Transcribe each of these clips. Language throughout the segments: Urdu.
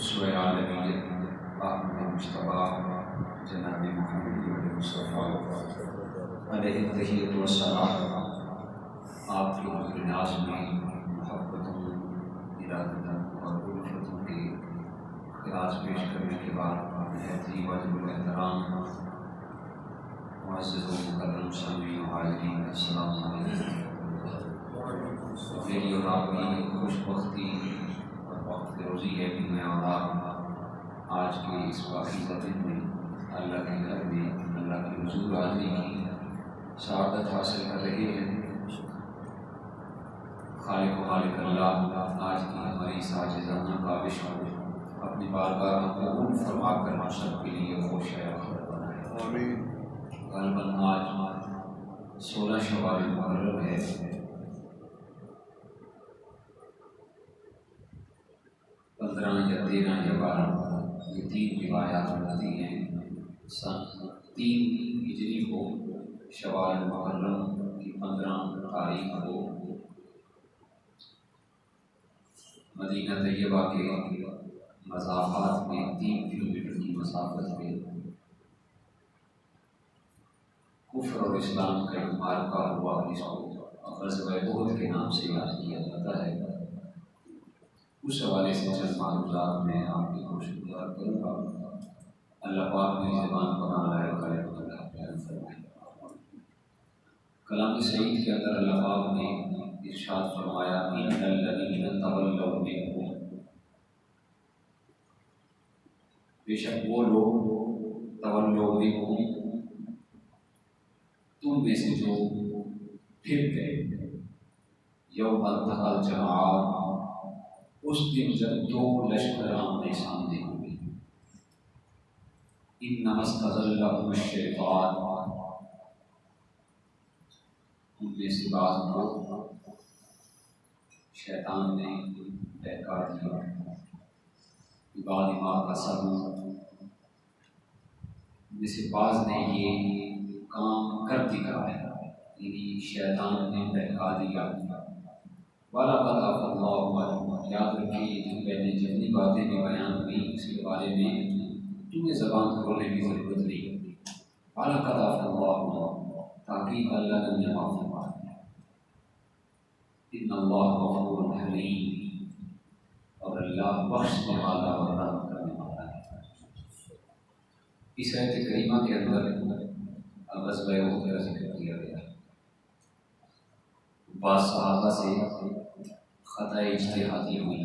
اسوہ عالمیت احمد مجتبیٰ جناب محمد مصطفیٰ علیہ التحیۃ والسلام آپ کی حضور ناز میں محبتوں، ارادتوں اور الفتوں کے خراج پیش کرنے کے بعد بہتری واجب الاحترام معزز و مکرم سامعین و حاضرین، السلام علیکم۔ میری اور آپ کی خوش بختی اور وقت روزی ہے کہ میں اور آپ آج کے اس پاکیزہ دن میں اللہ کے گھر میں اللہ کی حضور حاضری کی سعادت حاصل کر رہے ہیں۔ خالق و مالک اللہ آج کی ہماری اس عاجزانہ کاوش کو اپنی بارگاہ میں قبول فرما کر ہم سب کے لیے خوش ہے آمین۔ غالباً آج 16 شوال محرم ہے۔ 15 یا 13 یا 12 یہ 3 روایات ملتی ہیں۔ سن 3 ہجری کو شوال محرم کی 15 تاریخ کو مدینہ طیبہ کے مسافات میں 3 کلومیٹر کی مسافت پہ کفر اور اسلام کا ایک معرکہ ہوا، جس کو غزوہ احد کے نام سے یاد کیا جاتا ہے۔ اس حوالے سے چند معلومات میں آپ کی کوشش کروں گا۔ اللہ پاک میری زبان پر بیان فرمائے۔ کلام سعید کے اندر اللہ پاک نے ارشاد فرمایا ان الذین تولوا منکم، بے شک وہ لوگ تولوا منکم تم میں سے جو پھر گئے، یوم التقى الجمعان، اس دن جب 2 لشکر آمنے سامنے ہوئے، انما استزلهم الشیطان، ان میں سے بعض کو شیطان نے بہکا دیا، بعد ما کسبوا، ان میں سے بعض نے یہ کام کر دکھایا، یعنی شیطان نے بہکا دیا۔ وَلَقَدْ عَفَا اللَّهُ عَنْهُمْ، یاد رکھیں یہ جو میں نے جتنی باتیں بھی بیان ہوئی اس کے بارے میں تمہیں زبان کھولنے کی ضرورت نہیں۔ وَلَقَدْ عَفَا اللَّهُ عَنْهُمْ، تاکہ اللہ نے انہیں معاف فرما دیا۔ إِنَّ اللَّهَ غَفُورٌ حَلِيمٌ، اور اللہ بخشنے والا اور رحم کرنے والا ہے۔ اس آیت کریمہ کے اندر غزوہ احد کا ذکر کیا گیا ہے۔ بعض صحابہ سے خطا اجتہادی ہوئی،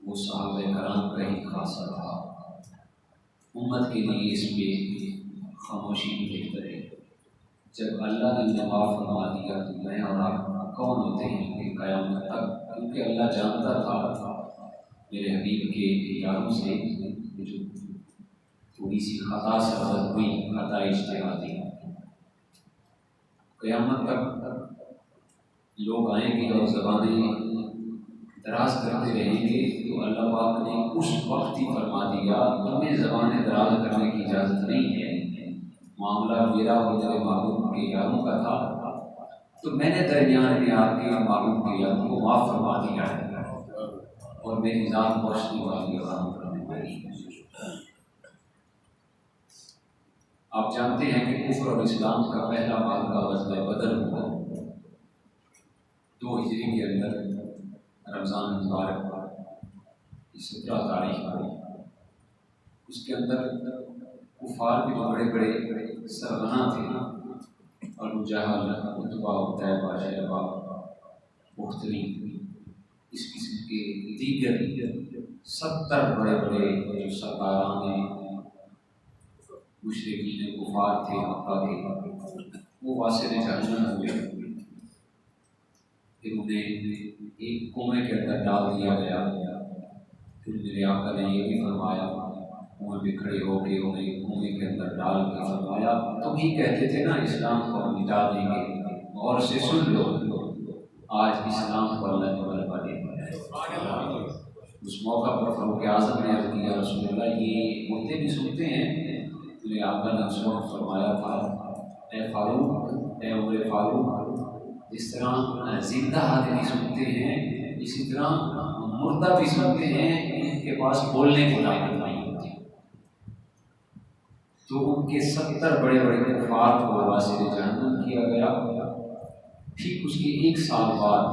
وہ صحابہ کرام کا ہی خاصہ تھا۔ امت کے لیے اس میں خاموشی بھی بہتر ہے۔ جب اللہ نے معاف فرما دیا تو میں اور آپ کون ہوتے ہیں کہ قیامت تک، کیونکہ اللہ جانتا تھا میرے حبیب کے یاروں سے جو تھوڑی سی خطا سرزد ہوئی، خطا اجتہادی، قیامت تک لوگ آئیں گے اور زبانیں دراز کرتے رہیں گے، تو اللہ پاک نے اس وقت ہی فرما دیا تمہیں زبانیں دراز کرنے کی اجازت نہیں ہے، معاملہ میرا اور میرے معبود کے یاروں کا تھا، تو میں نے درمیان میں آپ کے معبود کے یاروں کو معاف فرما دیا ہے، اور میری ذات بخشنے والی اور رحم کرنے والی ہے۔ آپ جانتے ہیں کہ کفر اور اسلام کا پہلا معرکہ غزوہ بدر ہوا 2 ہجری کے اندر رمضان مبارک کی 17 تاریخ کو۔ اس کے اندر کفار بھی بڑے بڑے سرغنہ تھے، ابو جہل، عتبہ، عتیبہ، شیبہ، مختلف اس قسم کے دیگر 70 بڑے بڑے جو سرداران مشرکین کفار تھے مکہ کے، وہ واسطے جہنم ہوئے، پھر انہیں ایک کنویں کے اندر ڈال دیا گیا۔ پھر میرے آقا نے یہ بھی فرمایا، کنویں پہ کھڑے ہو کے انہیں کنویں کے اندر ڈال کے فرمایا تم ہی کہتے تھے نا اسلام کو ہم مٹا دیں گے، اور سے سن لو آج اسلام کو اللہ نے غلبہ دے دیا۔ اس موقع پر فاروق اعظم نے عرض کیا رسول اللہ یہ ہوتے بھی سنتے ہیں؟ میرے آقا نے اس وقت فرمایا تھا اے فاروق، اے عمر فاروق، جس طرح زندہ آدمی سنتے ہیں اسی طرح مردہ بھی سنتے ہیں، ان کے پاس بولنے کی طاقت نہیں ہوتی، تو ان کے 70 بڑے بڑے کفار کو واسطے جہنم کیا گیا۔ ٹھیک اس کے 1 سال بعد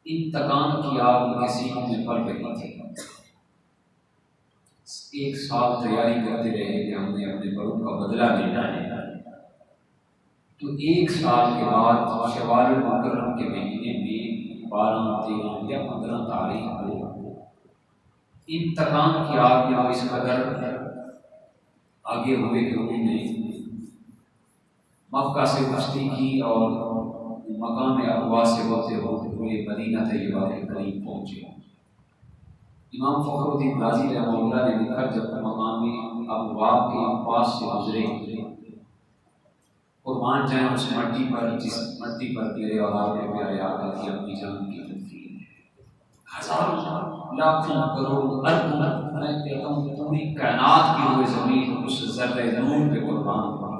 انتقام کی آگ ان کے سینوں میں پل رہی تھی۔ 1 سال تیاری کرتے رہے کہ ہم نے اپنے بڑوں کا بدلہ لینا ہے، تو 1 سال کے بعد شوال المکرم کے مہینے میں 12، 13 یا 15 تاریخ کو انتقام کی آگ میں اس قدر آگے ہوئے کہ انہوں نے مکہ سے کشتی کی اور مقام ابوا سے ہوتے ہوئے مدینہ طیبہ کے قریب پہنچے۔ امام فخر الدین رازی رحمہ اللہ نے لکھا، جب مقام ابوا کے پاس سے گزرے، قربان جائیں اس مٹی پر جس مٹی پر میرے اور آپ کے پیارے آقا کی اپنی جان کی تدفین ہے۔ ہزاروں لاکھوں کروڑ اربوں، میں کہتا ہوں پوری کائنات کی ہوئے زمین اس ذرہ نور پہ قربان ہوا،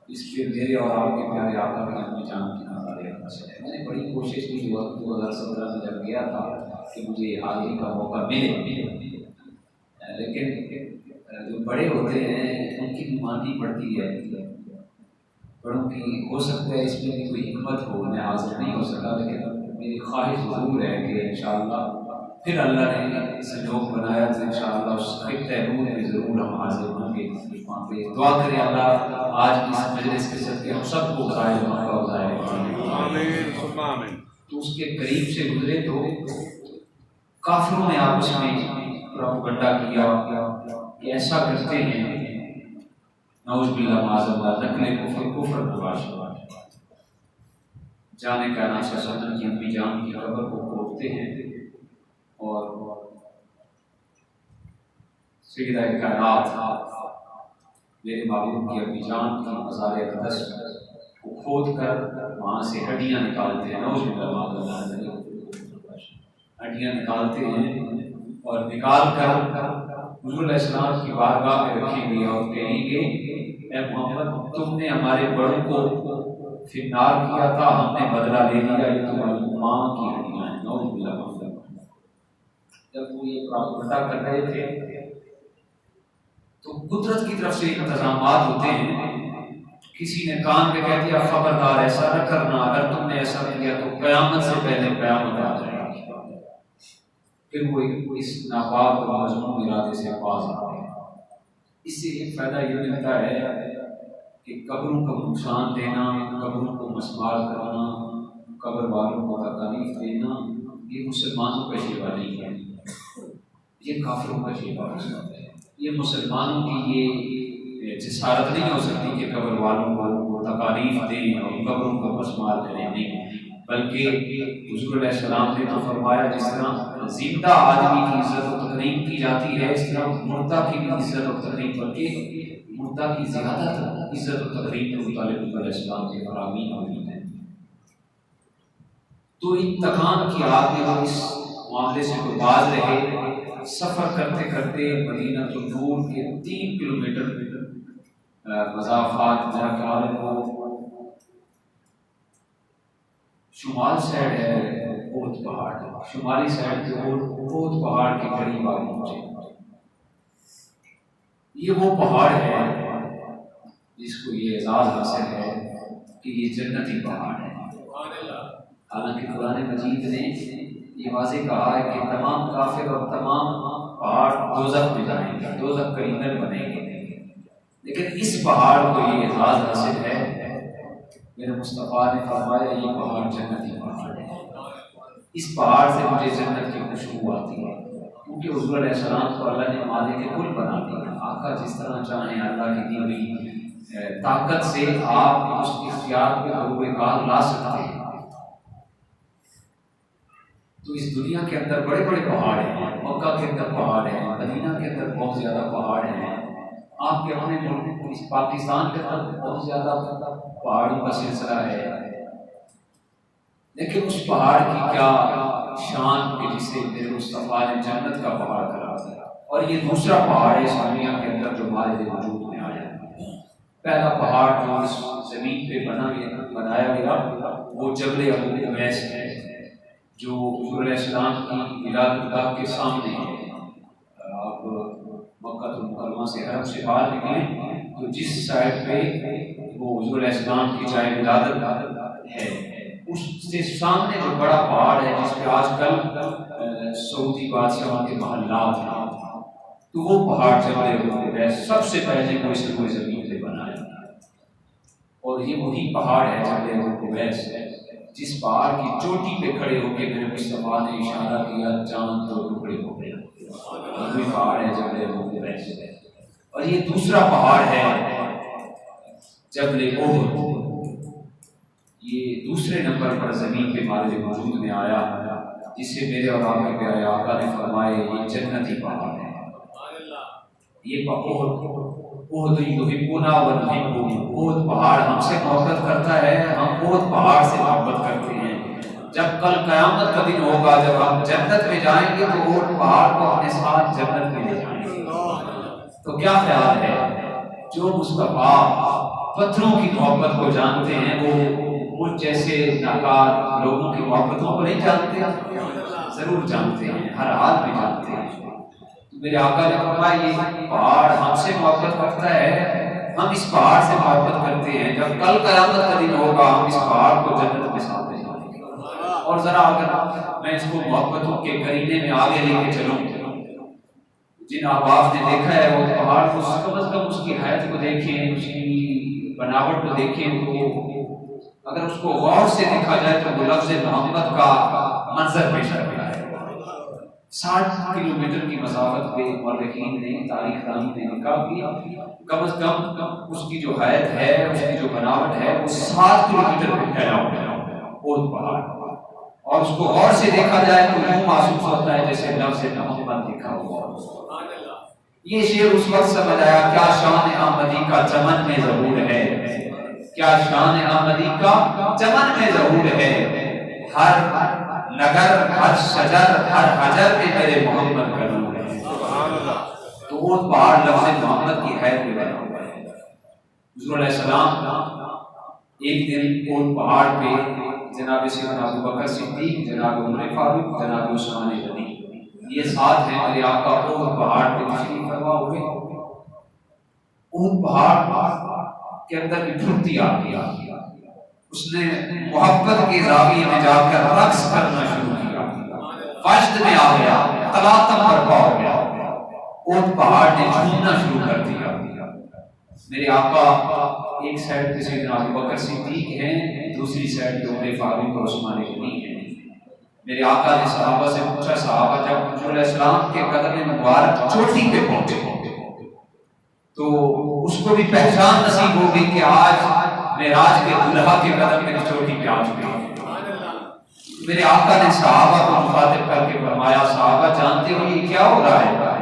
اس پہ میرے اور آپ کے پیارے آقا کی اپنی جان کی نظر۔ میں نے بڑی کوشش کی 2017 میں جب گیا تھا کہ مجھے حاضری کا موقع ملے، لیکن جو بڑے ہوتے ہیں ان کی بھی ماننی پڑتی ہے، بڑوں کی ہو سکتا ہے اس میں بھی کوئی حکمت ہو، میں حاضر نہیں ہو سکا، لیکن میری خواہش ضرور ہے کہ انشاءاللہ پھر اللہ نے سنجوگ بنایا تو انشاءاللہ اس خطہ نور میں ضرور ہم حاضر ہوں گے۔ وہاں پہ دعا کریں اللہ آج اس مجلس کے صدقے ہم سب کو ظاہر موقع ظاہر آمین۔ تو اس کے قریب سے گزرے تو کافروں نے آپس میں پروپیگنڈا کیا کہ ایسا کرتے ہیں، نعوذ باللہ معاذ اللہ، نقل کفر مباشر، جانے کا ناشا سنن کی امی جان کی قبر کو کھودتے ہیں اور سیدہ کائنات میرے محبوب کی امی جان کی مزار اقدس کو کھود کر وہاں سے ہڈیاں نکالتے ہیں، نعوذ باللہ معاذ اللہ، ہڈیاں نکالتے ہیں اور نکال کر حضور علیہ السلام کی بارگاہ میں رکھی ہوئی اور کہیں گے اے محمد تم نے ہمارے بڑوں کو فنار کیا تھا، ہم نے بدلہ لے لیا، یہ تمہاری ماں کی ہڈیاں ہیں، نعوذ باللہ معاذ اللہ۔ جب وہ یہ پروپیگنڈا کر رہے تھے تو قدرت کی طرف سے انتظامات ہوتے ہیں، کسی نے کان پہ کہہ دیا خبردار ایسا نہ کرنا، اگر تم نے ایسا کیا تو قیامت سے پہلے قیامت آ جائے گی، پھر وہ اس ناپاک اور مذموم ارادے سے باز آتے ہیں۔ اس سے ایک فائدہ یہ ملتا ہے کہ قبروں کو نقصان دینا، قبروں کو مسمار کرنا، قبر والوں کو تکالیف دینا، یہ مسلمانوں کا شیوا نہیں ہے، یہ کافروں کا شیوا ہے۔ یہ مسلمانوں کی یہ جسارت نہیں ہو سکتی کہ قبر والوں کو تکالیف دیں اور قبروں کو مسمار کریں، نہیں، بلکہ حضور علیہ السلام نے تو فرمایا جس طرح زندہ آدمی کی عزت و تکریم کی جاتی ہے اس طرح مردہ کی بھی عزت و تکریم، بلکہ مردہ کی زیادہ عزت و تکریم کے متعلق حضور علیہ السلام کے فرامین موجود ہیں۔ تو انتقام کی آگ میں وہ اس معاملے سے تو باز رہے، سفر کرتے کرتے مدینہ النور کے 3 کلومیٹر مسافات میرا خیال ہے وہ شمال سائڈ ہے، احد پہاڑ، شمالی سائڈ کے احد پہاڑ کے قریب آ پہنچے۔ یہ وہ پہاڑ ہے جس کو یہ اعزاز حاصل ہے کہ یہ جنتی پہاڑ ہے۔ حالانکہ قرآن مجید نے یہ واضح کہا ہے کہ تمام کافر اور تمام پہاڑ دوزخ میں جائیں گے، دوزخ کا ایندھن بنیں گے، لیکن اس پہاڑ کو یہ اعزاز حاصل ہے، میرے مصطفیٰ نے فرمایا یہ پہاڑ جنتی پہاڑ ہے، اس پہاڑ سے مجھے جنت کی خوشبو آتی ہے، کیونکہ حضور علیہ السلام کو اللہ نے مالک کل بنا دیا۔ آقا جس طرح چاہیں اللہ کی دی ہوئی طاقت سے آپ اس اختیار پہ عروج کار لا سکتے ہیں۔ تو اس دنیا کے اندر بڑے بڑے پہاڑ ہیں، مکہ کے اندر پہاڑ ہیں، مدینہ کے اندر بہت زیادہ پہاڑ ہیں، آپ کے اپنے ملک اس پاکستان کے اندر بہت زیادہ پہاڑوں کا سلسلہ ہے، لیکن اس پہاڑ کی کیا شان کہ جسے میرے مصطفیٰ نے جنت کا پہاڑ قرار دیا۔ اور یہ دوسرا پہاڑ ہے اس دنیا کے اندر جو ہمارے وجود میں آیا ہے۔ پہلا پہاڑ جو اس زمین پہ بنایا گیا وہ جبل ابو قبیس ہے، جو حضور علیہ السلام کی ولادت گاہ کے سامنے ہے. آپ مکہ المکرمہ سے حرم سے باہر نکلیں تو جس سائڈ پہ وہ حضور علیہ السلام کی جائے ولادت ہے اس سے سامنے جو بڑا پہاڑ ہے جس پہ آج کل سعودی بادشاہوں کے محلات ہیں، تو وہ پہاڑ جبل قبیس سب سے پہلے کوئی زمین پہ بنایا، اور یہ وہی پہاڑ ہے جبل قبیس جس پہاڑ کی چوٹی پہ کھڑے ہو کے میرے مصطفیٰ نے اشارہ کیا چاند تو ٹکڑے ہو گئے. وہی پہاڑ ہے جبل قبیس. اور یہ دوسرا پہاڑ ہے جبل احد، یہ دوسرے نمبر پر زمین پہ ہمارے وجود میں آیا، جسے میرے اور آپ کے پیارے آقا نے فرمائے یہ جنتی پہاڑ ہے. یہ احد یحبنا ونحبہ، احد پہاڑ ہم سے محبت کرتا ہے، ہم احد پہاڑ سے محبت کرتے ہیں. جب کل قیامت کا دن ہوگا، جب ہم جنت میں جائیں گے تو احد پہاڑ کو اپنے ساتھ جنت میں لے جائیں گے. تو کیا خیال ہے، جو مصطفیٰ پتھروں کی محبت کو جانتے ہیں وہ مجھ جیسے ناکار لوگوں کی محبتوں کو نہیں جانتے؟ ضرور جانتے ہیں، ہر حال میں جانتے ہیں. میرے آقا نے فرمایا یہ پہاڑ ہم سے محبت کرتا ہے، ہم اس پہاڑ سے محبت کرتے ہیں. جب کل قیامت کا دن ہوگا ہم اس پہاڑ کو جنت کے ساتھ لے جائیں گے. اور ذرا اگر میں اس کو محبتوں کے قرینے میں آگے لے کے چلوں، جن احباب نے دیکھا ہے وہ پہاڑ کو کم از کم اس کی حیت کو دیکھیں، اس کی بناوٹ کو دیکھیں، تو اگر اس کو غور سے دیکھا جائے تو وہ لفظ محمد کا منظر پیش کرتا ہے. 60 کلومیٹر کی مسافت پہ مورخین نے تاریخ دان نے لکھا کہ کم از کم اس کی جو حیت ہے، اس کی جو بناوٹ ہے وہ 7 کلومیٹر پہ پھیلا ہوا ہے احد پہاڑ. اور اس کو غور سے دیکھا جائے تو یوں محسوس ہوتا ہے جیسے لفظ محمد لکھا ہوا. یہ شعر اس وقت سمجھ آیا کیا شان احمدی کا چمن میں ظہور ہے، کیا شان احمدی کا چمن میں ظہور ہے. ہر نگر، ہر شجر، ہر حجر پہ میرے محمد کا نور ہے. تو وہ پہاڑ لفظ محمد کی حیثیت میں بنا ہوا ہے. حضور علیہ السلام ایک دن وہ پہاڑ پہ جناب سیدنا ابوبکر صدیق، جناب عمر فاروق، جناب عثمان غنی، یہ ساتھ ہیں میرے آقا احد پہاڑ پہ تشریف فرما ہوئے. احد پہاڑ کے اندر بھی پھرتی آ گیا، اس نے محبت کے زاویے میں جا کر رقص کرنا شروع کیا، وجد میں آ گیا، تلاطم برپا ہو گیا. احد پہاڑ نے جھومنا شروع کر دیا. میرے آقا ایک سائڈ پہ سیدنا ابوبکر صدیق ہیں، دوسری سائڈ پہ عمر فاروق اور عثمان غنی ہیں. میرے آقا نے صحابہ سے پوچھا، صحابہ جب حضور علیہ السلام کے قدم مبارک چوٹی پہ پہنچے تو اس کو بھی پہچان نصیب ہو گئی کہ آج معراج کے دلہا کے قدم میں چوٹی پہ آ چکے ہیں. میرے آقا نے صحابہ کو مخاطب کر کے فرمایا، صحابہ جانتے ہو یہ کیا ہو رہا ہے؟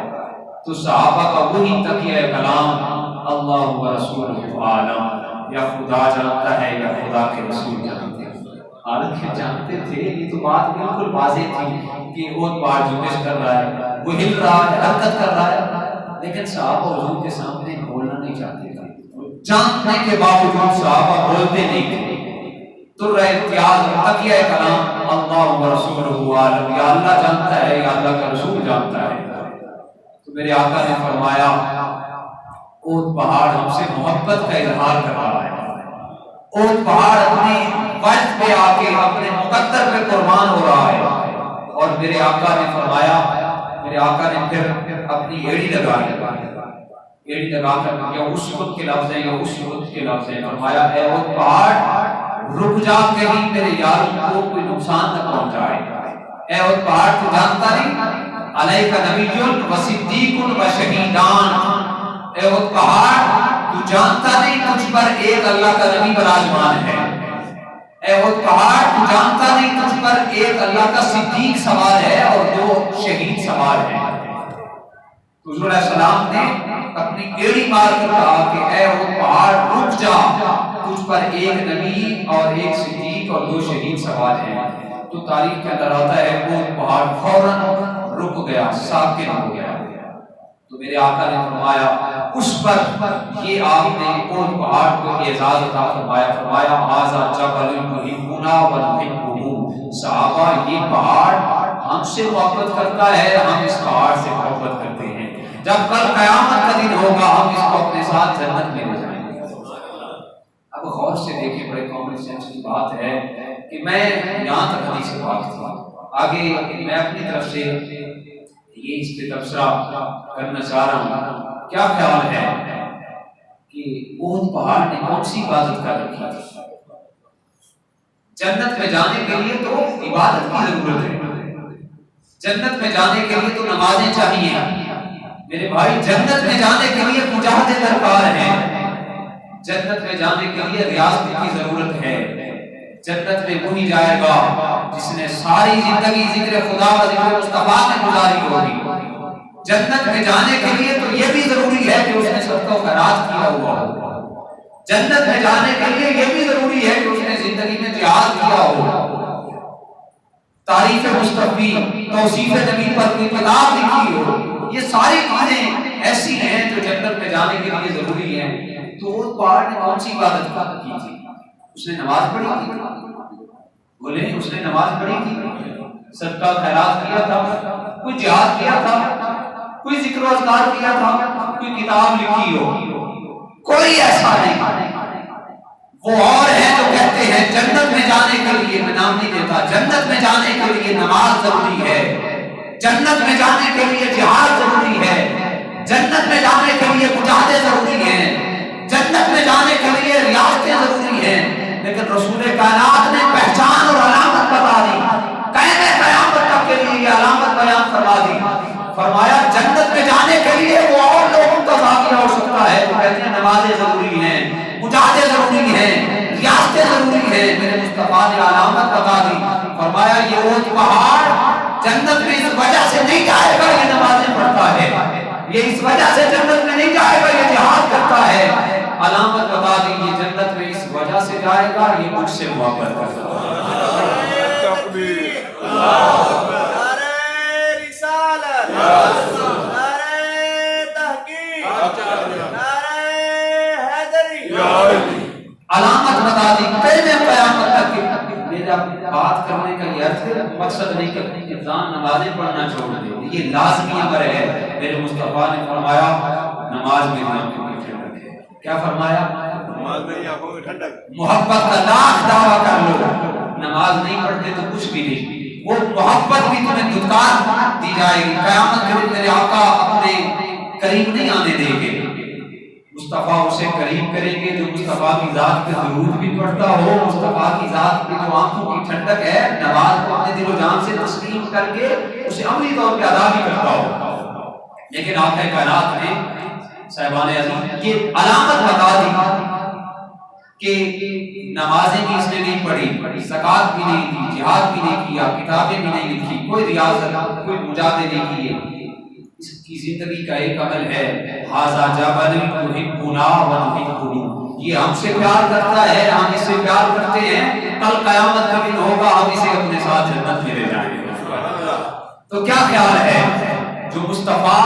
تو صحابہ کا وہی تقیہ کلام اللہ و رسولہ عالم، یا خدا جانتا ہے یا خدا کے رسول جانتے ہیں. حالانکہ جانتے تھے، یہ تو بات بالکل واضح تھی کہ وہ پہاڑ جنبش کر رہا ہے، وہ ہل رہا ہے، حرکت کر رہا ہے، لیکن صحابہ حضور کے سامنے بولنا نہیں چاہتے تھے. جاننے کے باوجود صحابہ بولتے نہیں تھے. تو امتیاز تقیہ کلام اللہ و رسولہ عالم، یا اللہ جانتا ہے یا اللہ کا رسول جانتا ہے. تو میرے آقا نے فرمایا احد پہاڑ ہم سے محبت کا اظہار کر رہا ہے. احد پہاڑ اپنی وجد پہ آ کے اپنے مقدر پہ قربان ہو رہا ہے. اور میرے آقا نے فرمایا، میرے آقا نے پھر اپنی ایڑی لگائی، ایڑی لگا کر یا اس وقت کے لفظ ہیں یا اس وقت کے لفظ ہیں، فرمایا اے احد پہاڑ رک جا، کہیں میرے یاروں کو کوئی نقصان نہ پہنچائے. اے احد پہاڑ تو جانتا نہیں علیک نبی و صدیق و شہیدان. اے احد پہاڑ تو جانتا نہیں تجھ پر ایک اللہ کا نبی براجمان ہے. اے احد پہاڑ تو جانتا نہیں تجھ پر ایک اللہ کا صدیق سوار ہے اور 2 شہید سوار ہیں. حضور علیہ السلام نے اپنی ایڑی مار کر کہا کہ اے احد پہاڑ رک جا، تجھ پر ایک نبی اور ایک صدیق اور 2 شہید سوار ہیں. تو تاریخ کے اندر آتا ہے وہ پہاڑ فوراً رک گیا، ساکن ہو گیا. تو میرے آقا نے فرمایا اس پر یہ آپ نے احد پہاڑ کو اعزاز عطا فرمایا، فرمایا ھذا جبل یحبنا ونحبہ، صحابہ یہ پہاڑ ہم سے محبت کرتا ہے، ہم اس پہاڑ سے محبت کرتے ہیں، جب کل قیامت کا دن ہوگا ہم اس کو اپنے ساتھ جنت میں لے جائیں گے۔ اب غور سے دیکھیں، بڑے کامن سینس کی بات ہے کہ میں یہاں تک حدیث پاک تھی، آگے میں اپنی طرف سے یہ اس پہ تبصرہ کرنا چاہ رہا ہوں۔ کیا خیال ہے کہ احد پہاڑ نے کون سی عبادت کر رکھی تھی؟ جنت میں جانے کے لیے تو عبادت کی ضرورت ہے، جنت میں جانے کے لیے تو نمازیں چاہیے میرے بھائی، جنت میں جانے کے لیے مجاہدے درکار ہیں، جنت میں جانے کے لیے ریاضت کی ضرورت ہے۔ جنت میں وہی جائے گا جس نے ساری زندگی ذکر خدا و ذکر مصطفیٰ میں گزاری ہوگی۔ جنت میں جانے کے لیے تو یہ بھی ضروری ہے کہ اس نے صدقہ و خیرات کیا ہوا ہو، جنت میں جانے کے لیے یہ بھی ضروری ہے کہ اس نے زندگی میں جہاد کیا ہو، تعریف مصطفی، توصیف نبی پر کوئی کتاب لکھی ہو، یہ ساری چیزیں ایسی ہیں جو جنت میں جانے کے لیے ضروری ہیں۔ تو اس پہاڑ نے کون سی عبادت کی تھی؟ اس نے نماز پڑھی تھی، بولے اس نے نماز پڑھی تھی، صدقہ خیرات کیا تھا، کوئی جہاد کیا تھا، کوئی ذکر و اذکار کیا تھا، کوئی کتاب لکھی ہو، کوئی ایسا نہیں۔ وہ اور ہیں جو کہتے ہیں جنت میں جانے کے لیے، میں نام نہیں دیتا، جنت میں جانے کے لیے نماز ضروری ہے، جنت میں جانے کے لیے جہاد ضروری ہے، جنت میں جانے کے لیے مجاہدے ضروری ہیں، جنت میں جانے کے لیے ریاستیں ضروری ہیں، لیکن رسول کائنات نے پہچان اور علامت بتا دی، قیامت تک کے لیے یہ علامت بیان فرما دی، فرمایا جنت میں جانے کے لیے وہ اور لوگوں کا ذاکرہ ہو سکتا ہے، وہ کہتے ہیں نمازیں ضروری ہیں، مجاہدے ضروری ہیں، ریاستیں ضروری ہیں، میرے مصطفیٰ نے علامت بتا دی، فرمایا یہ احد پہاڑ جنت میں اس وجہ سے نہیں جائے گا یہ نمازیں پڑھتا ہے، یہ اس وجہ سے جنت میں نہیں جائے گا یہ جہاد کرتا ہے، علامت بتا دی یہ جنت میں اس وجہ سے جائے گا یہ مجھ سے محبت کرتا ہے۔ تکبیر، نعرہ رسالت، نعرہ تحقیق، نعرہ حیدری، علامت بتا دی کلمہ قیامت تک کی۔ میرا بات کرنے کا یہ مقصد نہیں کہ انسان نمازیں پڑھنا چھوڑ دے، یہ لازمی امر ہے۔ میرے مصطفیٰ نے فرمایا نماز میری آنکھوں کی ٹھنڈک ہے۔ کیا فرمایا؟ نماز میری آنکھوں کی ٹھنڈک۔ محبت کا لاکھ دعویٰ کر لو، نماز نہیں پڑھتے تو کچھ بھی نہیں، وہ محبت بھی تمہیں دھتکار دی جائے گی۔ قیامت میں میرے آقا اپنے قریب نہیں آنے دیں گے، مصطفیٰ اسے قریب کریں گے جو مصطفیٰ کی ذات پہ درود بھی پڑھتا ہو، مصطفیٰ کی ذات پہ جو آنکھوں کی ٹھنڈک ہے، نماز کو اپنے دل و جان سے تسلیم کر کے اسے عملی طور پہ ادا بھی کرتا ہو۔ لیکن آقا کائنات نے صاحبان عزیز یہ علامت بتا دی کہ نمازیں بھی اس نے نہیں پڑھی، زکوٰۃ بھی نہیں دی، جہاد بھی نہیں کیا، کتابیں بھی نہیں لکھی، کوئی ریاضت، کوئی مجاہدے نہیں کیے۔ اس کی زندگی کا ایک عمل ہے ھذا جبل یحبنا ونحبہ، یہ ہم سے پیار کرتا ہے، ہم اس سے پیار کرتے ہیں، کل قیامت کا دن ہوگا ہم اسے اپنے ساتھ جنت میں لے جائیں گے۔ تو کیا خیال ہے جو مصطفیٰ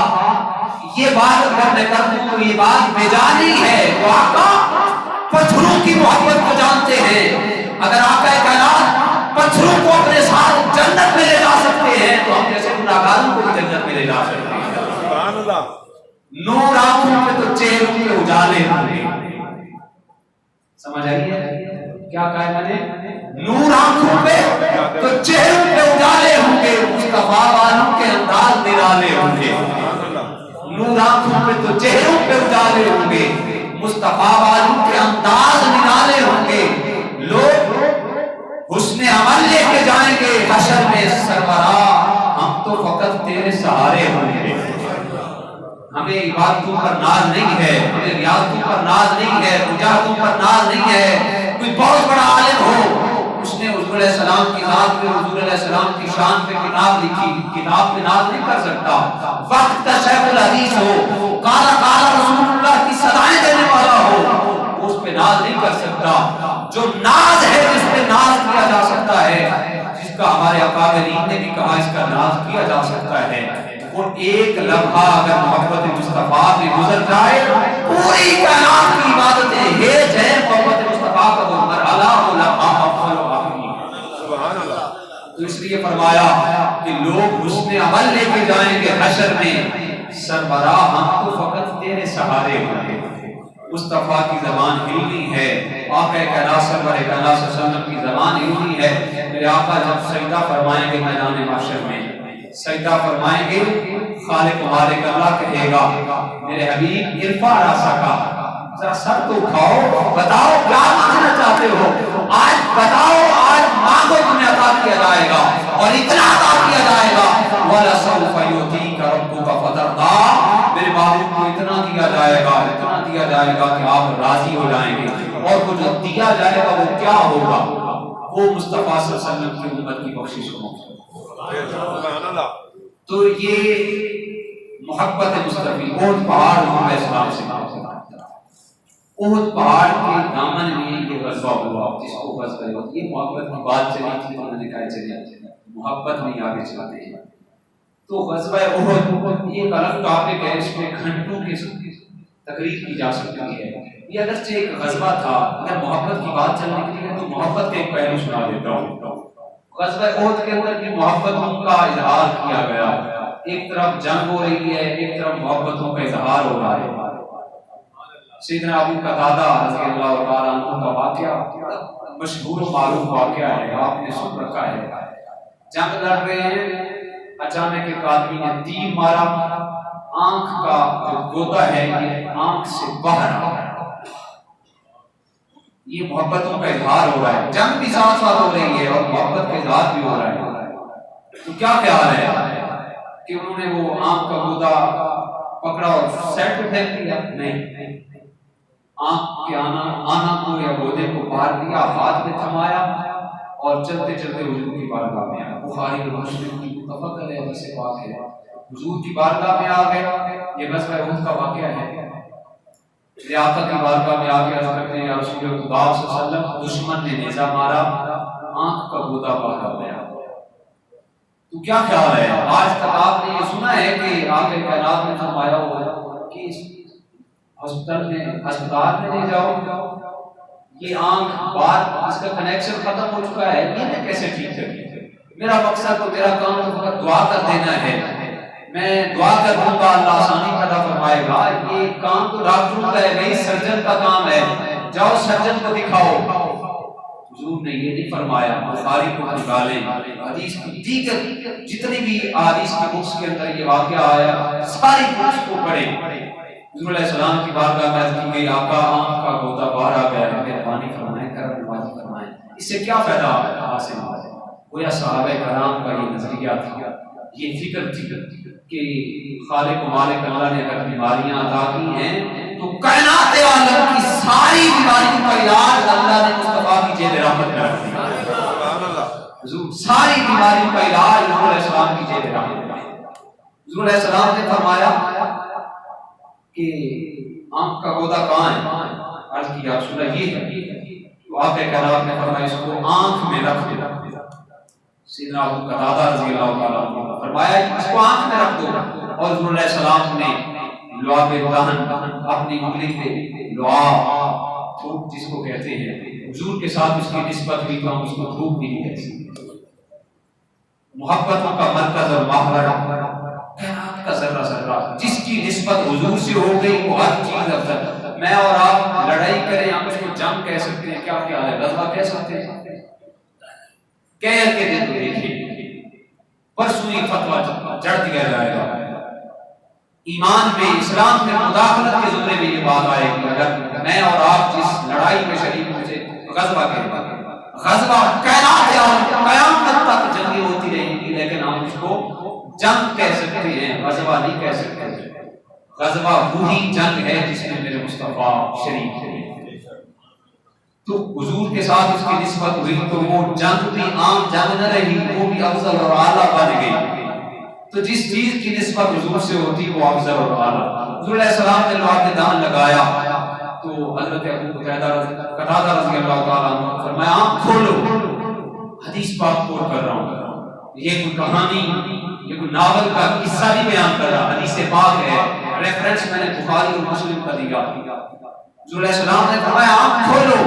یہ بات اگر میں کر دوں تو یہ بات بیجانی ہے، وہ آقا پتھروں کی محبت کو جانتے ہیں، اگر آقا کائنات پتھروں کو اپنے ساتھ جنت میں لے جا سکتے ہیں تو ہم جیسے گناہگاروں کو بھی جنت میں لے جا سکتے ہیں۔ سبحان اللہ۔ نور آنکھوں پہ تو چہروں پہ اجالے ہوں گے، سمجھ آئی ہے کیا کہا ہے میں نے؟ نور آنکھوں پہ تو چہروں پہ اجالے ہوں گے، مصطفیٰ والوں کے انداز نرالے ہوں گے۔ نور آنکھوں پہ تو چہروں پہ اجالے ہوں گے، مصطفیٰ والوں کے انداز نرالے ہوں گے، لوگ حسن عمل لے کے جائیں گے حشر میں سربراہ، ہم تو فقط تیرے سہارے ہوں گے۔ ہمیں عبادتوں پر ناز نہیں ہے، ہمیں ریاضتوں پر ناز نہیں ہے، مجاہدوں پر ناز نہیں ہے۔ کوئی بہت بڑا عالم ہو، اس نے حضور علیہ السلام کی ذات پہ، حضور علیہ السلام کی شان پہ کتاب لکھی، کتاب پہ ناز نہیں کر سکتا۔ وقت کا شیخ الحدیث ہو، قال قال رسول اللہ کی صدائیں دینے والا ہو، اس پہ ناز نہیں کر سکتا۔ جو ناز ہے جس پہ ناز کیا جا سکتا ہے، جس کا ہمارے اکابرین نے بھی کہا اس کا ناز کیا جا سکتا ہے، وہ ایک لمحہ اگر محبت مصطفیٰ میں گزر جائے پوری کائنات کی عبادتیں ہیج ہے۔ محبت مصطفیٰ کا وہ مرحلہ وہ لمحہ افضل و آخری۔ سبحان اللہ۔ لیے فرمایا کہ لوگ حسن عمل لے کے جائیں گے حشر میں، سربراہ ہم تو فقط تیرے سہارے ہوں گے۔ مصطفیٰ کی زبان ہلنی ہے، آقا کائنات سرور کائنات صلی اللہ علیہ وسلم کی زبان ہلنی ہے۔ میرے آقا جب سجدہ فرمائیں گے میدان محشر میں، سجدہ فرمائیں گے، خالق مالک اللہ کہے گا میرے حبیب ارفع راسکا، ذرا سر تو اٹھاؤ، بتاؤ کیا مانگنا چاہتے ہو، آج بتاؤ، آج مانگو تمہیں عطا کیا جائے گا، اور اتنا عطا کیا جائے گا وَلَسَوْفَ يُعْطِيكَ رَبُّكَ فَتَرْضَىٰ، میرے بابو کو اتنا دیا جائے گا، اتنا دیا جائے گا کہ آپ راضی ہو جائیں گے، اور وہ جو دیا جائے گا وہ کیا ہوگا، وہ مصطفیٰ صلی اللہ علیہ وسلم کی امت کی بخشش ہوگا۔ تو یہ محبت مصطفی احد پہاڑ علیہ السلام سے احد پہاڑ کے دامن میں یہ غزوہ ہوا جس کو غزوہ ہوا، یہ محبت کی بات چلی تھی، انہوں نے کہا چلی محبت نہیں آگے چلاتے ہیں۔ تو غزوہ احد یہ ایک الگ ٹاپک ہے، اس میں گھنٹوں کی تقریر کی جا سکتی ہے۔ یہ اگرچہ ایک غزوہ تھا، اگر محبت کی بات چل نکلی ہے تو محبت کے ایک پہلو سنا دیتا ہوں۔ غزوہ احد کے اندر بھی محبتوں کا اظہار کیا گیا، ایک طرف جنگ ہو رہی ہے، ایک طرف محبتوں کا اظہار ہو رہا ہے۔ سیدنا ابو قتادہ رضی اللہ تعالیٰ عنہ کا واقعہ مشہور و معروف واقعہ ہے، آپ نے سن رکھا ہے۔ جنگ لڑ رہے ہیں، اچانک ایک آدمی نے تیر مارا، آنکھ کا جو گودا ہے یہ آنکھ سے باہر آ گیا۔ یہ محبتوں کا اظہار ہو رہا ہے، جنگ بھی ساتھ ساتھ ہو رہی ہے اور محبت کا اظہار بھی ہو رہا ہے۔ تو کیا خیال ہے کہ انہوں نے وہ آنکھ کا گودا پکڑا اور سیٹ پہ پھینک دیا؟ نہیں، آنکھ کے آنا کو یا گودے کو باہر دیا، ہاتھ میں تھمایا اور چلتے چلتے حضور کی بارگاہ میں آیا۔ بخاری اور مسلم کی متفق علیہ حدیث پاک ہے، حضور کی بارگاہ میں آ گئے۔ یہ غزوہ احد کا واقعہ ہے۔ آقا کی بارگاہ میں آ کے عرض کرتے ہیں یا رسول اللہ صلی اللہ علیہ وسلم، دشمن نے نیزہ مارا، آنکھ کا گودا باہر آ گیا۔ تو کیا خیال ہے؟ آج تک آپ نے یہ سنا ہے کہ آقا کائنات نے فرمایا ہوا کہ ہسپتال میں لے جاؤ، یہ آنکھ بات اس کا کنیکشن ختم ہو چکا ہے، یہ میں کیسے ٹھیک کروں؟ میرا مقصد تو میرا کام تو فقط دعا کر دینا ہے، میں دعا کر دوں گا اللہ آسانی پیدا فرمائے گا۔ یہ کام تو ڈاکٹروں کا ہے نہیں، سرجن کا کام ہے، جاؤ سرجن کو دکھاؤ۔ حضور نے یہ نہیں فرمایا، بخاری کو نکالیں، حدیث کی دیگر جتنی بھی احادیث کی بکس کے اندر یہ واقعہ آیا ساری بکس کو پڑھیں۔ حضور علیہ السلام کی بارگاہ میں عرض کی گئی آقا آنکھ کا گودا باہر آ گیا ہے، مہربانی فرمائیں، کرم نوازی فرمائیں، اس سے کیا فائدہ حاصل ہوا ہے؟ گویا صحابہ کرام کا یہ نظریہ تھا، یہ فکر تھی کہ خالق و مالک اللہ نے اگر بیماریاں عطا کی ہیں تو کائنات عالم کی ساری بیماریوں کا علاج اللہ نے مصطفیٰ کی جیب رحمت میں رکھ دیا۔ حضور ساری بیماریوں کا علاج حضور علیہ السلام کی جیب رحمت میں۔ حضور علیہ السلام نے فرمایا کہ آنکھ کا گودا کہاں ہے؟ عرض کی یا رسول اللہ یہ ہے، تو آپ کے کائنات نے فرمایا اس کو آنکھ میں رکھ دو۔ سیدنا ابو قتادہ رضی اللہ تعالیٰ عنہ فرمایا اس کو آنکھ میں رکھ دو، اور حضور علیہ السلام نے لعاب دہن اپنی انگلی پہ لعاب تھوک جس کو کہتے ہیں، حضور کے ساتھ اس کی نسبت ہوئی تو ہم اس کو تھوک نہیں کہہ سکتے۔ محبتوں کا مرکز اور محور کائنات کا ذرہ ذرہ جس کی نسبت حضور سے ہو گئی وہ ہر چیز افضل۔ میں اور آپ لڑائی کریں، ہم اس کو جنگ کہہ سکتے ہیں، کیا خیال ہے؟ غزوہ کہہ سکتے ہیں؟ کہہ کے دن تو دیکھیں پرسوں ہی فتویٰ جڑ دیا جائے گا۔ ایمان میں اسلام میں مداخلت کے زمرے میں یہ بات آئے گی اگر میں اور آپ جس لڑائی میں شریک ہو سے غزوہ کہتے ہیں۔ غزوہ کائنات قیامت تک جنگیں ہوتی رہیں گی، لیکن ہم اس کو جنگ کہہ سکتے ہیں، غزوہ نہیں کہہ سکتے۔ غزوہ وہی جنگ ہے جس میں میرے مصطفیٰ شریک ہے۔ تو حضور کے ساتھ اس کی نسبت ہوئی تو وہ جنگ بھی عام جنگ نہ رہی، وہ بھی افضل اور اعلیٰ بن گئی۔ تو جس چیز کی نسبت حضور سے ہوتی وہ افضل اور اعلیٰ۔ حضور علیہ السلام نے لعاب دہن لگایا تو حضرت ابو قتادہ رضی اللہ تعالیٰ عنہ فرمایا آنکھ کھولو، حدیث پاک کوٹ کر رہا ہوں، یہ کوئی کہانی یہ کوئی ناول کا قصہ نہیں بیان کر رہا، حدیث پاک ہے، ریفرنس میں نے بخاری اور مسلم کا دیا۔ حضور علیہ السلام نے فرمایا آنکھ کھولو،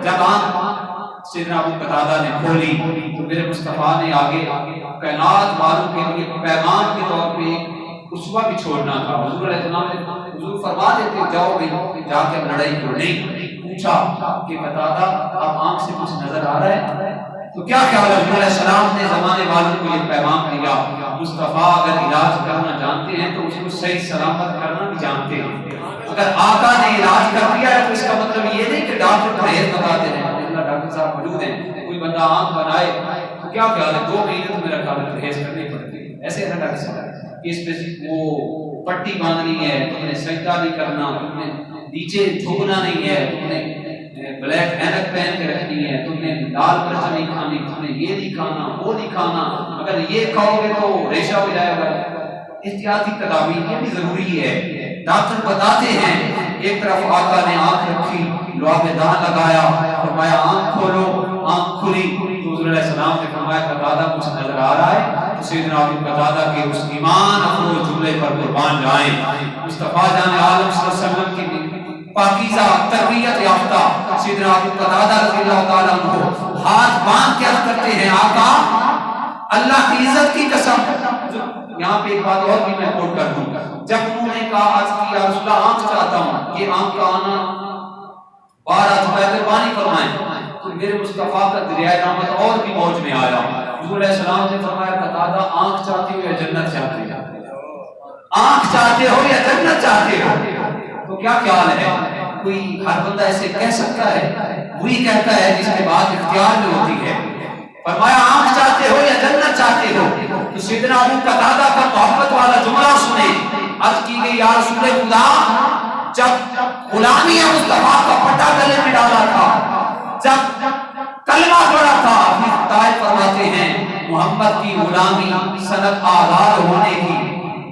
جب آنکھ سیدنا ابو قتادہ نے کھولی تو میرے مصطفیٰ نے آگے کائنات والوں کے لیے پیغام کے طور پہ ایک اسوہ بھی چھوڑنا تھا. حضور علیہ السلام نے حضور فرما دیتے جاؤ بھی جا کے لڑائی کرو. نہیں پوچھا کہ قتادہ اب آنکھ سے کچھ نظر آ رہا ہے تو کیا خیال ہے؟ حضور علیہ السلام نے زمانے والوں کو یہ پیغام دیا مصطفیٰ اگر علاج کرنا جانتے ہیں تو اس کو صحیح سلامت کرنا بھی جانتے ہیں. اگر آقا نے علاج کر دیا ہے تو اس کا مطلب یہ نہیں کہ ڈاکٹر پرہیز بتاتے ہیں. اللہ ڈاکٹر صاحب موجود ہیں, کوئی بندہ آنکھ بنائے تو کیا خیال ہے 2 مہینے تو میرا خیال ہے پرہیز کرنی پڑتی ہے. ایسے ہے ڈاکٹر صاحب کہ اس پہ وہ پٹی باندھنی ہے, تم نے سجدہ نہیں کرنا, تم نے نیچے جھکنا نہیں ہے, تم نے بلیک اینک پہن کے رکھنی ہے, تم نے لال مرچ نہیں کھانی, تم نے یہ نہیں کھانا وہ نہیں کھانا, اگر یہ کھاؤ گے تو ریشہ ہو جائے گا. احتیاطی تدابیر یہ بھی ضروری ہے. ڈاکٹر بتاتے ہیں ایک طرف آقا نے آنکھ رکھی, لعاب دہن لگایا, فرمایا آنکھ کھولو, آنکھ کھلی تو حضور علیہ السلام نے فرمایا قتادہ کچھ نظر آ رہا ہے. تو سیدنا ابو قتادہ کے اس ایمان افروز جملے پر قربان جائیں. مصطفیٰ جان عالم صلی اللہ علیہ وسلم کی پاکیزہ تربیت یافتہ سیدنا ابو قتادہ رضی اللہ تعالیٰ عنہ ہاتھ باندھ کے عرض کرتے ہیں آقا اللہ کی عزت کی قسم. یہاں پہ ایک بات اور بھی میں کوٹ کر دوں, جب انہوں نے کہا عرض کی یا رسول اللہ آنکھ چاہتا ہوں, یہ آنکھ کا آنا 12 مہربانی فرمائیں, تو میرے مصطفیٰ کا دریائے رحمت اور بھی موج میں آیا. حضور علیہ السلام نے فرمایا قتادہ آنکھ چاہتے ہو یا جنت چاہتے ہو؟ آنکھ چاہتے ہو یا جنت چاہتے ہو؟ تو کیا خیال ہے کوئی ہر بندہ ایسے کہہ سکتا ہے؟ وہی کہتا ہے جس کے بعد اختیار میں ہوتی ہے. فرمایا آنکھ چاہتے ہو یا جنت چاہتے ہو؟ تو سیدنا ابو قتادہ کا محبت والا جملہ سنیں. عرض کی گئی یا رسول خدا جب غلامی مصطفیٰ کا پٹا گلے میں ڈالا تھا, جب کلمہ پڑھا تھا, پھر طائف فرماتے ہیں محمد کی غلامی سند آزاد ہونے کی,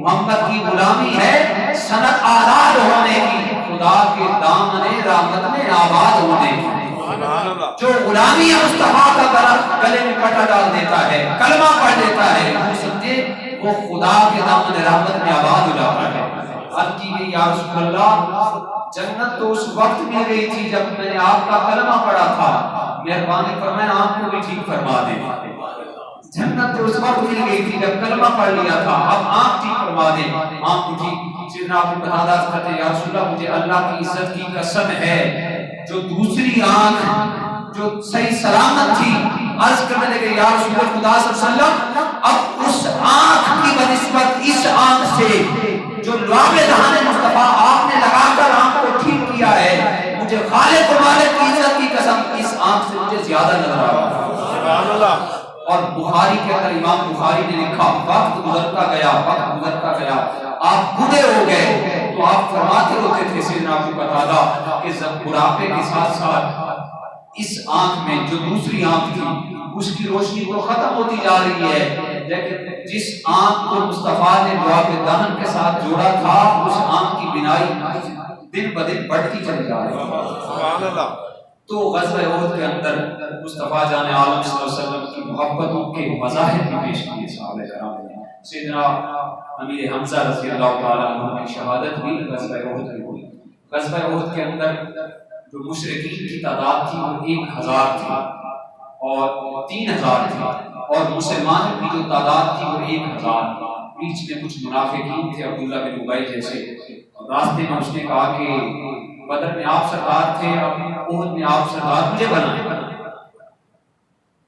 محمد کی غلامی ہے سند آزاد ہونے کی, خدا کے دامن رحمت میں آباد ہونے کی. جو غلامی مصطفیٰ کا گلے میں پٹا ڈال دیتا ہے, کلمہ پڑھ دیتا ہے, وہ سمجھے وہ خدا کے دامن رحمت میں آباد ہو جاتا ہے. عرض کی گئی یا رسول اللہ جنت تو اس وقت مل گئی تھی جب میں نے آپ کا کلمہ پڑھا تھا, مہربانی فرمائیں آپ کو بھی ٹھیک فرما دیں. جنت تو اس وقت مل گئی تھی جب کلمہ پڑھ لیا تھا, اب آپ ٹھیک فرما دیں. آپ کو ٹھیک. سیدنا ابو قتادہ کہتے ہیں یا رسول اللہ مجھے اللہ کی عزت کی قسم ہے جو دوسری آنکھ جو صحیح سلامت تھی, عرض کرنے لگے یا رسول خدا صلی اللہ علیہ وسلم اب اس آنکھ کی بنسبت اس آنکھ سے جو لعاب دہن مصطفیٰ آپ نے لگا کر آنکھ کو ٹھیک کیا ہے, مجھے خالق و مالک کی عزت کی قسم اس آنکھ سے مجھے زیادہ نظر آ رہا ہے. سبحان اللہ. اور بخاری کے اندر امام بخاری نے لکھا وقت گزرتا گیا, آپ بوڑھے ہو گئے تو آپ فرماتے ہوتے تھے سیدنا ابو قتادہ کہ بڑھاپے کے ساتھ ساتھ اس آنکھ میں جو دوسری آنکھ تھی اس کی روشنی تو ختم ہوتی جا رہی ہے, لیکن جس آنکھ کو مصطفیٰ نے لعاب دہن کے ساتھ جوڑا تھا اس آنکھ کی بینائی دن بدن بڑھتی چلی جا رہی ہے. سبحان اللہ. تو غزوہ احد کے اندر مصطفیٰ جان عالم صلی اللہ علیہ وسلم کی محبتوں کے مظاہر بھی پیش کیے صحابہ کرام نے. سیدنا امیر حمزہ رضی اللہ تعالیٰ عنہ کی شہادت بھی غزوہ احد میں ہوئی. غزوہ احد کے اندر جو مشرکین کی تعداد تھی وہ 1000 تھی اور 3000 تھی, اور مسلمانوں کی جو تعداد تھی وہ 1000. بیچ میں کچھ منافقین تھے عبداللہ بن ابی جیسے, راستے میں اس نے کہا کہ بدر میں آپ سردار تھے, احد میں آپ سردار مجھے بنائیں.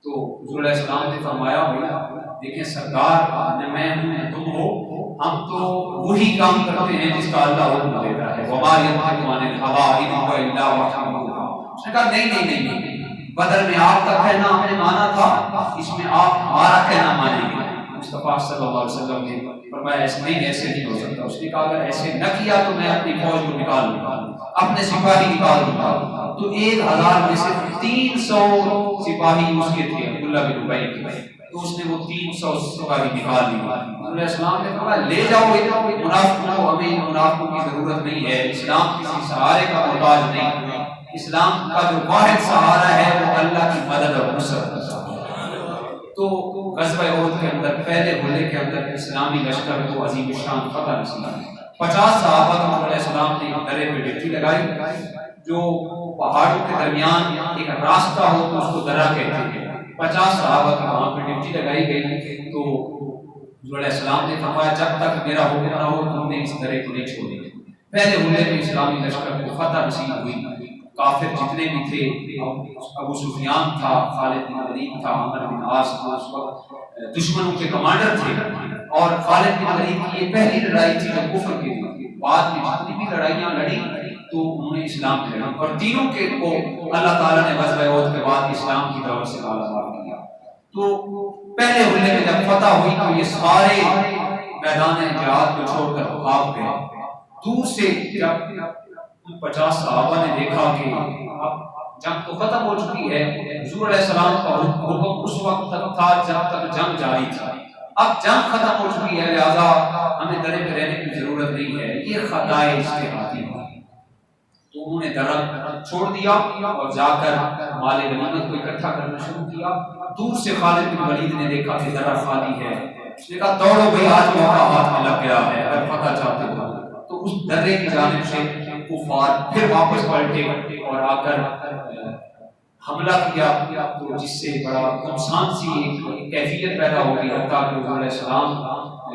تو حضور علیہ السلام نے فرمایا دیکھیں سردار نہ میں ہوں نہ تم ہو, ہم تو وہی کام کرتے ہیں جس کا اللہ حکم دیتا ہے. وما ينطق عن الهوى ان هو الا وحی یوحی. اس نے کہا نہیں, بدر میں آپ کا کہنا ہم نے مانا تھا, اس میں آپ ہمارا کہنا مانیں گے. مصطفیٰ صلی اللہ علیہ وسلم نے فرمایا ایسے نہیں ہو سکتا. اس نے کہا اگر ایسے نہ کیا تو میں اپنی فوج کو نکال لوں گا, اپنے سپاہی نکال دوں گا. تو 1000 میں سے 300 سپاہی اس کے تھے عبداللہ بن ابی کے, تو اس نے وہ 300 سپاہی نکال لی. علیہ السلام نے فرمایا لے جاؤ منافقوں کو, ہمیں منافقوں کی ضرورت نہیں ہے, اسلام کسی سہارے کا محتاج نہیں, اسلام کا جو واحد سہارا ہے وہ اللہ کی مدد اور نصرت کا سہارا. تو غزوہ احد کے اندر پہلے حملے کے اندر اسلامی لشکر کو عظیم الشان فتح نصیب. 50 صحابہ کو علیہ السلام نے درے پہ ڈپٹی لگائی, جو پہاڑوں کے درمیان ایک راستہ ہو تو اس کو درہ کہتے ہیں. 50 صحابہ کی وہاں پہ ڈیوٹی لگائی گئی تو حضور علیہ السلام نے فرمایا جب تک میرا حکم نہ ہو تم نے اس درے کو نہیں چھوڑنا. پہلے حملے میں اسلامی لشکر کو فتح نصیب ہوئی. کافر جتنے بھی تھے، ابو سفیان تھا، خالد بن ولید تھا، عمرو بن عاص تھا، اس وقت دشمنوں کے کمانڈر تھے، اور خالد بن ولید کی یہ پہلی لڑائی تھی جو کفر کی تھی. بعد میں جتنی بھی لڑائیاں لڑی تو انہوں نے اسلام میں لڑا، اور تینوں کے کو اللہ تعالیٰ نے غزوہ احد کے بعد اسلام کی دعوت سے بالا کیا. تو پہلے حملے میں جب فتح ہوئی تو یہ سارے میدان جہاد کو چھوڑ کر بھاگ گئے. دور سے جب 50 صحابہ نے دیکھا کہ اب جنگ تو ختم ہو چکی ہے، حضور علیہ السلام کا حکم اس وقت تک تھا جب تک جنگ جاری تھی، اب جنگ ختم ہو چکی ہے لہذا ہمیں درے پہ رہنے کی ضرورت نہیں ہے، یہ خطائے اجتہادی ہیں. تو انہوں نے درہ چھوڑ دیا اور جا کر مال غنیمت کو اکٹھا کرنا شروع کیا. دور سے خالد بن ولید نے دیکھا کہ درہ خالی ہے، اس نے کہا دوڑو بھائی آج موقع ہاتھ میں لگ گیا ہے، اگر فتح چاہتے ہو. تو اس درے کی جانب سے کفار پھر واپس پلٹے اور آ کر حملہ کیا، تو جس سے بڑا نقصان سی ایک کیفیت پیدا ہو گئی، حتیٰ کہ حضور علیہ السلام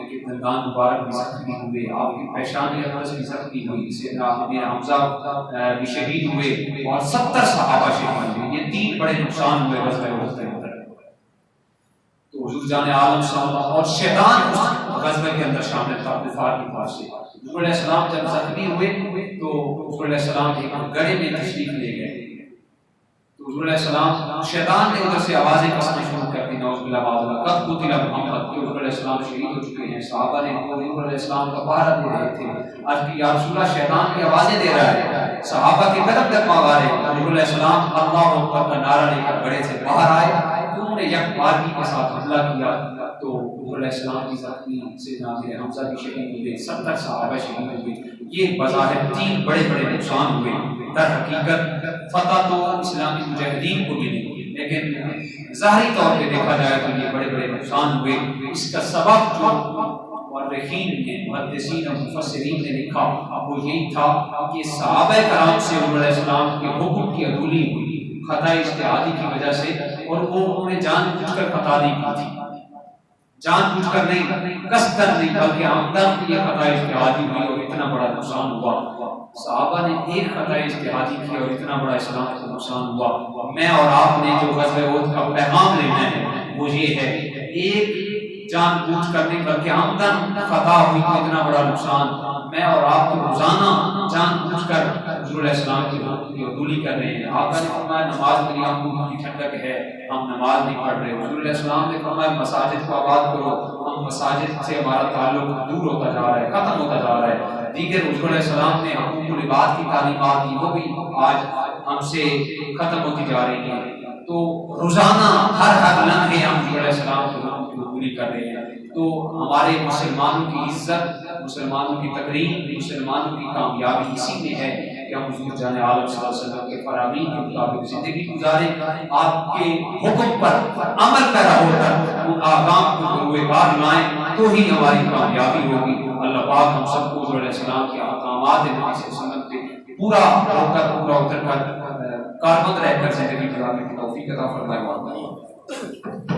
کے دندان مبارک بھی زخمی ہوئے، آپ کی پیشانی اقدس بھی زخمی ہوئی، اس سے حمزہ بھی شہید ہوئے اور 70 صحابہ شہید ہوئے. یہ 3 بڑے نقصان ہوئے غزوہ احد کے اندر. تو حضور جان عالم صلی اللہ اور شیطان اس غزوے کے اندر شامل تھا کفار کی طرف سے. حضور علیہ السلام جب زخمی ہوئے تو حضور علیہ السلام ایک گڑھے میں تشریف لے گئے. تو حضور علیہ السلام شیطان نے ادھر سے آوازیں کسنا شروع کر دی، نعوذ باللہ معاذ قد قتل محمد، کہ حضور علیہ السلام شہید ہو چکے ہیں. صحابہ نے حضور علیہ السلام کا پہرا دے رہے تھے، عرض کی یا رسول اللہ شیطان کی آوازیں دے رہا ہے. صحابہ کے قدم تک مانگا رہے. حضور علیہ السلام اللہ اکبر کا نعرہ لے کر گڑھے سے باہر آئے تو انہوں نے یک بارگی کے ساتھ حملہ کیا. تو حضور علیہ السلام کی زخمی سے ناظر حمزہ بھی شہید ہوئے، 70 صحابہ شہید ہوئے. یہ بظاہر 3 بڑے بڑے نقصان ہوئے. در حقیقت فتح تو اسلامی مجاہدین کو ملی، لیکن ظاہری طور پہ دیکھا جائے تو یہ بڑے بڑے نقصان ہوئے. اس کا سبب جو مورخین نے، محدثین اور مفسرین نے لکھا وہ یہی تھا کہ صحابہ کرام سے حضور علیہ السلام کے حکم کی عدولی ہوئی خطا اجتہادی کی وجہ سے، اور وہ انہوں نے جان بوجھ کر خطا نہیں کی تھی، جان بوجھ کر نہیں، قصدن نہیں، بلکہ عمدن یہ خطا اجتہادی ہوئی اور اتنا بڑا نقصان ہوا. صحابہ نے ایک خطا اجتہادی کی اور اتنا بڑا اسلام کا نقصان ہوا. میں اور آپ نے جو غزوہ احد کا پیغام لینا ہے وہ یہ ہے، ایک جان بوجھ کر نہیں بلکہ عمدن خطا ہوئی تو اتنا بڑا نقصان. میں اور آپ کو روزانہ جان بوجھ کر حضور علیہ السلام کی عدولی کر رہے ہیں. آپ نے فرمایا نماز میری آنکھوں کی ٹھنڈک ہے، ہم نماز نہیں پڑھ رہے. حضور علیہ السلام نے فرمایا مساجد کو آباد کرو، ہم مساجد سے ہمارا تعلق دور ہوتا جا رہا ہے، ختم ہوتا جا رہا ہے. دیگر حضور علیہ السلام نے حقوق العباد کی تعلیمات دی، وہ بھی آج ہم سے ختم ہوتی جا رہی ہیں. تو روزانہ ہر لمحے ہم حضور علیہ السلام کی عدولی کر رہے ہیں. تو ہمارے مسلمانوں کی عزت، مسلمانوں کی تقریب، مسلمانوں کی کامیابی اسی میں ہے کہ ہم حضور جان عالم صلی اللہ علیہ وسلم کے فرامین کے مطابق زندگی گزاریں، آپ کے حکم پر عمل پیرا ہو کر ان احکام کو روئے کار لائیں، تو ہی ہماری کامیابی ہوگی. اللہ پاک ہم سب کو حضور علیہ السلام کے احکامات نبی صلی اللہ علیہ وسلم پہ پورا ہو کر پورا اتر کر کاربند رہ کر زندگی گزارنے کی توفیق عطا فرمائے.